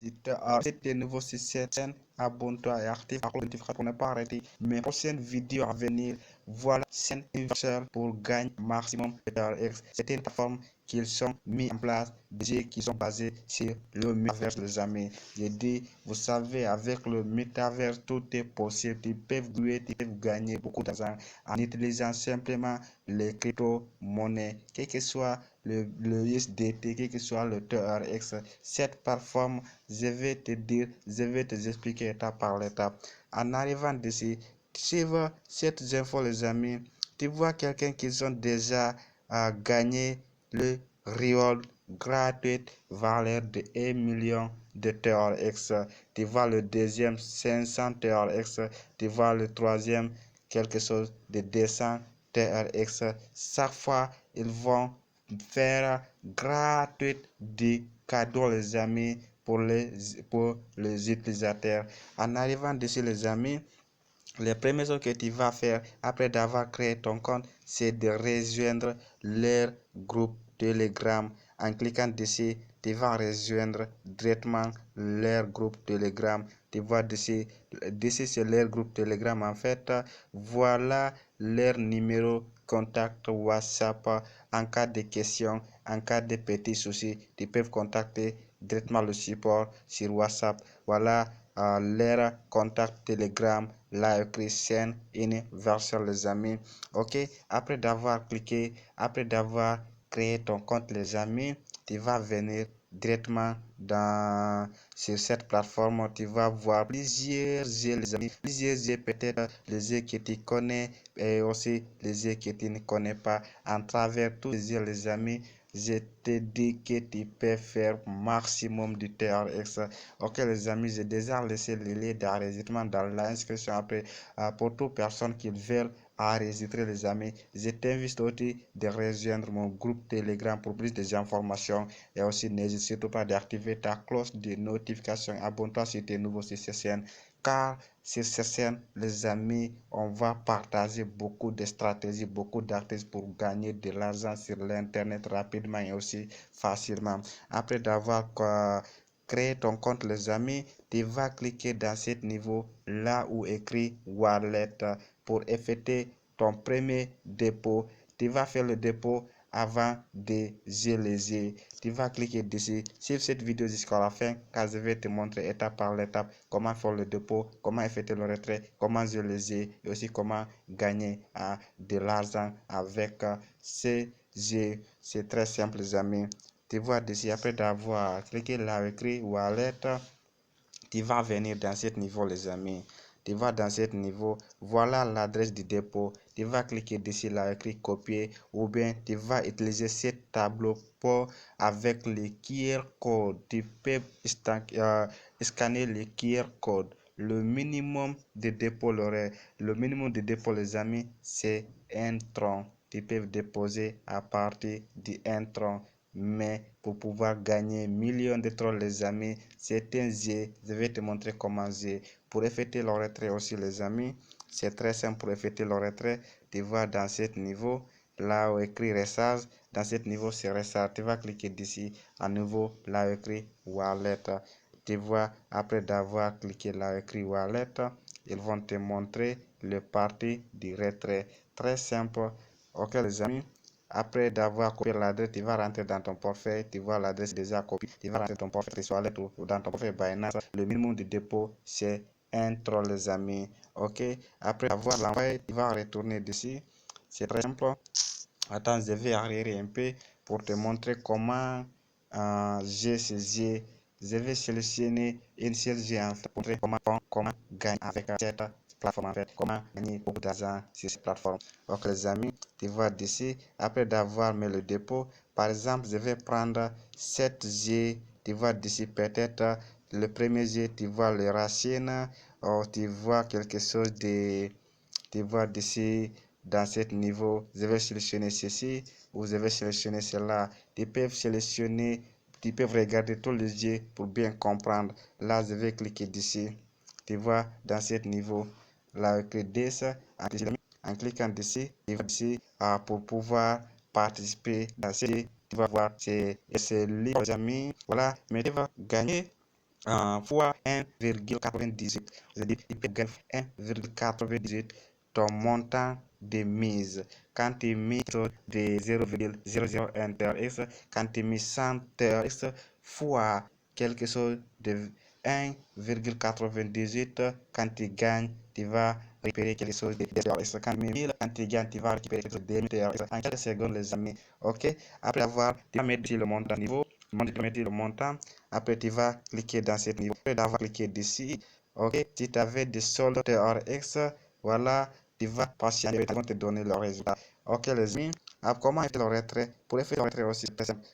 Si tu es nouveau sur cette chaîne, abonne-toi et active la cloche de notification pour ne pas arrêter mes prochaines vidéos à venir. Voilà, chaîne universelle pour gagner maximum de TRX. C'est une plateforme qu'ils sont mis en place, des jeux qui sont basés sur le métaverse, les amis. J'ai dit, vous savez, avec le métaverse, tout est possible. Tu peux gagner beaucoup d'argent en utilisant simplement les crypto-monnaies, quel que soit le USDT, quel que soit le TRX. Cette plateforme, je vais te dire, je vais te expliquer étape par étape. En arrivant d'ici, suivre cette info, les amis, tu vois quelqu'un qui ont déjà gagné le reward gratuit valeur de 1 million de TRX. Tu vois le deuxième 500 TRX, tu vois le troisième quelque chose de 200 TRX. Chaque fois, ils vont faire gratuit des cadeaux, les amis, pour les utilisateurs. En arrivant dessus, les amis, les premières choses que tu vas faire après d'avoir créé ton compte, c'est de rejoindre leur groupe Telegram. En cliquant dessus, tu vas rejoindre directement leur groupe Telegram. Tu vois dessus, c'est leur groupe Telegram. En fait, voilà leur numéro contact WhatsApp. En cas de questions, en cas de petits soucis, tu peux contacter directement le support sur WhatsApp. Voilà leur contact Telegram, là écrit chaîne universelle, les amis. Ok, après d'avoir cliqué, après d'avoir créé ton compte, les amis, tu vas venir directement sur cette plateforme. Tu vas voir plusieurs jeux, les amis, plusieurs jeux, peut-être les jeux que tu connais et aussi les jeux que tu ne connais pas. En travers tous les jeux, les amis, je te dis que tu peux faire maximum de TRX. Ok les amis, j'ai déjà laissé le lien d'enregistrement dans l'inscription. Après, pour toute personne qui veut enregistrer, les amis, je t'invite aussi de rejoindre mon groupe Telegram pour plus d'informations. Et aussi, n'hésite surtout pas d'activer ta cloche de notification. Abonne-toi si tu es nouveau sur cette chaîne, car sur cette chaîne, les amis, on va partager beaucoup de stratégies, beaucoup d'artistes pour gagner de l'argent sur l'internet rapidement et aussi facilement. Après d'avoir créé ton compte, les amis, tu vas cliquer dans ce niveau là où écrit wallet pour effectuer ton premier dépôt. Tu vas faire le dépôt avant de les. Tu vas cliquer dessus. Suive cette vidéo jusqu'à la fin car je vais te montrer étape par étape comment faire le dépôt, comment effectuer le retrait, comment les et aussi comment gagner de l'argent avec ces jeux. C'est très simple, les amis. Tu vois dessus, après d'avoir cliqué là écrit wallet, tu vas venir dans ce niveau, les amis. Tu vas dans ce niveau, voilà l'adresse du dépôt. Tu vas cliquer dessus là écrit copier ou bien tu vas utiliser ce tableau pour avec le QR code. Tu peux scanner le QR code. Le minimum de dépôt, les amis, c'est un tronc. Tu peux déposer à partir d'un tronc. Mais pour pouvoir gagner millions de trolls, les amis, c'est un jeu. Je vais te montrer comment jouer. Pour effectuer le retrait aussi, les amis, c'est très simple. Pour effectuer le retrait, tu vas dans ce niveau, là où écrit recharge. Dans ce niveau, c'est recharge. Tu vas cliquer d'ici, à nouveau, là où écrit wallet. Tu vois, après d'avoir cliqué là où écrit wallet, ils vont te montrer le parti du retrait. Très simple. Ok, les amis. Après d'avoir copié l'adresse, tu vas rentrer dans ton portefeuille, tu vois l'adresse déjà copiée, tu vas rentrer dans ton portefeuille Wallet ou dans ton portefeuille Binance. Le minimum de dépôt, c'est un troll, les amis. Ok, après avoir l'envoyé, tu vas retourner dessus. C'est très simple. Attends, je vais arrière un peu pour te montrer comment j'ai saisi. Je vais sélectionner une seule jeu en fait pour montrer comment gagner avec cette plateforme en fait, comment gagner beaucoup d'argent sur cette plateforme. Donc les amis, tu vois d'ici, après d'avoir mis le dépôt, par exemple, je vais prendre 7 jeux, tu vois d'ici peut-être le premier jeu, tu vois les racines, ou tu vois quelque chose de, tu vois d'ici dans ce niveau, je vais sélectionner ceci ou je vais sélectionner cela. Tu peux sélectionner, tu peux regarder tous les jeux pour bien comprendre. Là, je vais cliquer d'ici. Tu vois, dans ce niveau, là, avec 10, en cliquant dessus, tu vas ici pour pouvoir participer dans ce jeu. Tu vas voir, c'est libre, les amis. Voilà, mais tu vas gagner fois 1,98. C'est-à-dire il peut gagner 1,98 ton montant de mise. Quand tu mises de 0,001 TRX, quand tu mises 100 TRX fois quelque chose de 1,98, quand tu gagnes, tu vas récupérer quelque chose de TRX. Quand tu gagnes, tu vas récupérer quelque chose de TRX en quelques secondes, les amis. Ok? Après avoir, tu vas mettre le montant niveau, le montant. Après, tu vas cliquer dans ce niveau. Après d'avoir cliqué dessus, ok, si tu avais des soldes TRX, voilà, tu vas patienter, ils vont te donner le résultat. Ok, les amis, comment faire le retrait? Pour faire le retrait aussi,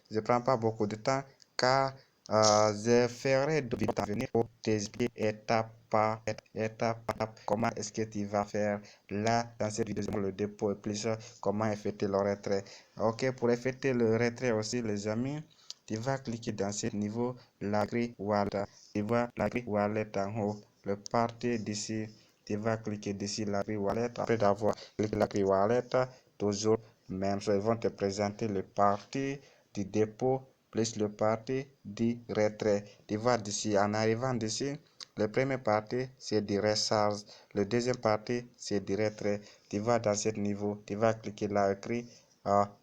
je ne prends pas beaucoup de temps car je ferai de vidéos à venir pour t'expliquer étape par étape comment est-ce que tu vas faire là dans cette vidéo le dépôt et plus comment effectuer le retrait. Ok, pour effectuer le retrait aussi, les amis, tu vas cliquer dans ce niveau, la grille wallet. Tu vois la grille wallet en haut, le parti d'ici. Tu vas cliquer dessus la grille wallet. Après d'avoir cliqué la grille wallet, toujours même chose, ils vont te présenter le parti du dépôt plus le parti du retrait. Tu vois d'ici, en arrivant d'ici, le premier parti c'est du recharge, le deuxième parti c'est du retrait. Tu vas dans ce niveau, tu vas cliquer là écrit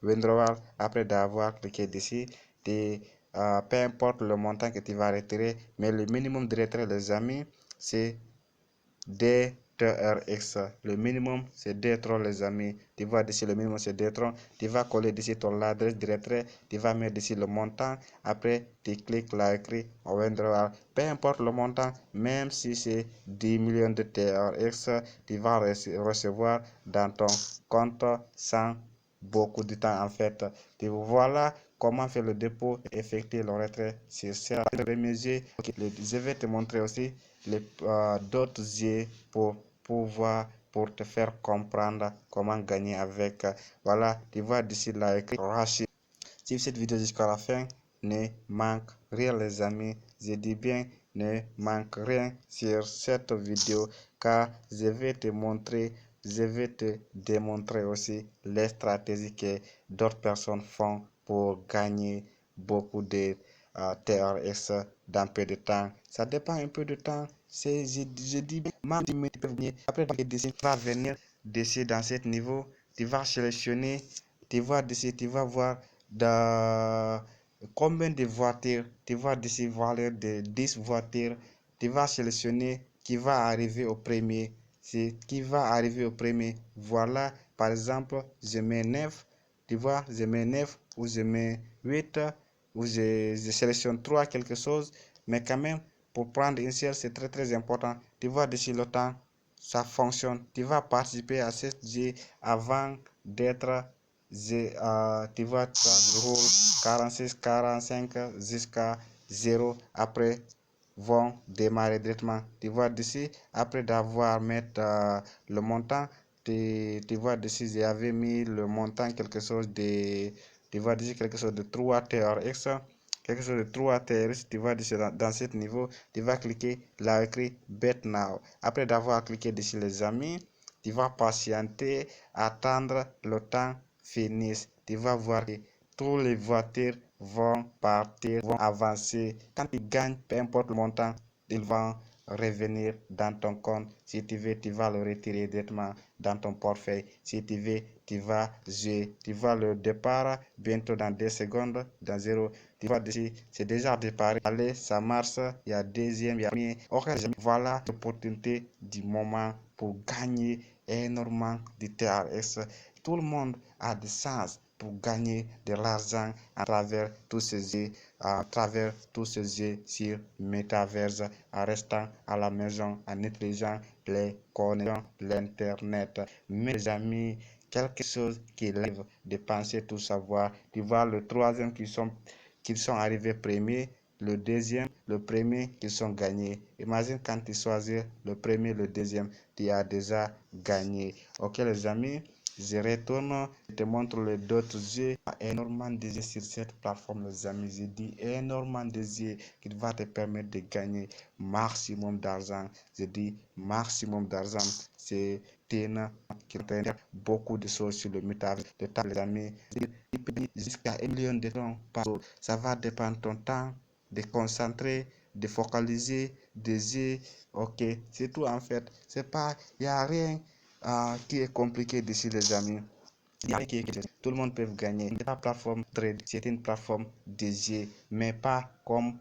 withdrawal. Après d'avoir cliqué dessus, peu importe le montant que tu vas retirer, mais le minimum de retrait, les amis, c'est DTRX. Le minimum, c'est D3, les amis. Tu vas d'ici le minimum, c'est D3. Tu vas coller d'ici ton adresse de retrait. Tu vas mettre d'ici le montant. Après, tu cliques là écrit withdrawal. Peu importe le montant, même si c'est 10 millions de TRX, tu vas recevoir dans ton compte sans beaucoup de temps en fait. Et voilà comment faire le dépôt et effectuer le retrait sur certains musées. Je vais te montrer aussi d'autres yeux pour pouvoir pour te faire comprendre comment gagner avec. Voilà, tu vois d'ici là écrit Rachid. Si cette vidéo jusqu'à la fin, ne manque rien les amis. Je dis bien ne manque rien sur cette vidéo car je vais te démontrer aussi les stratégies que d'autres personnes font pour gagner beaucoup de TRX dans peu de temps. Ça dépend un peu de temps. Je dis bien, même 10 minutes peuvent venir. Après, tu vas venir dessus dans ce niveau. Tu vas sélectionner. Tu vas dessus, tu vas voir dans combien de voitures. Tu vas dessus voir de 10 voitures. Tu vas sélectionner qui va arriver au premier. C'est qui va arriver au premier. Voilà, par exemple, je mets 9. Tu vois, je mets 9 ou je mets 8 ou je sélectionne 3 quelque chose. Mais quand même, pour prendre une seule, c'est très important. Tu vois, d'ici le temps, ça fonctionne. Tu vas participer à ce jeu avant d'être, tu vois, ça roule 46, 45 jusqu'à 0. Après, vont démarrer directement. Tu vois d'ici, après d'avoir mis le montant, tu vois d'ici, j'avais mis le montant quelque chose de, tu vois d'ici quelque chose de 3 TRX, quelque chose de 3 TRX, tu vois d'ici dans ce niveau, tu vas cliquer là écrit Bet Now. Après d'avoir cliqué dessus les amis, tu vas patienter, attendre le temps finisse. Tu vas voir que toutes les voitures vont partir, vont avancer. Quand tu gagnes, peu importe le montant, ils vont revenir dans ton compte. Si tu veux, tu vas le retirer directement dans ton portefeuille. Si tu veux, tu vas jouer. Tu vois le départ bientôt dans 2 secondes, dans 0. Tu vois dessus, c'est déjà déparé. Allez, ça marche. Il y a deuxième, il y a premier. Ok, voilà l'opportunité du moment pour gagner énormément de TRX. Tout le monde a des chances pour gagner de l'argent à travers tous ces jeux, sur Metaverse, en restant à la maison, en utilisant les connexions, l'internet. Mes amis, quelque chose qui lève de penser tout savoir. Tu vois le troisième qui sont arrivés premiers, le deuxième, le premier qui sont gagnés. Imagine quand tu choisis le premier, le deuxième, tu as déjà gagné. Ok les amis, je retourne, je te montre les d'autres jeux. Énormément de jeux sur cette plateforme les amis. Je dis énormément de jeux qui va te permettre de gagner maximum d'argent. Je dis maximum d'argent. C'est une qui peut beaucoup de choses sur le métavers de ta les amis. Jusqu'à 1 million de francs par jour. Ça va dépendre de ton temps de concentrer de focaliser, ok, c'est tout en fait. C'est pas, il n'y a rien qui est compliqué d'ici les amis. Tout le monde peut gagner. La plateforme trade, c'est une plateforme dédiée, mais pas comme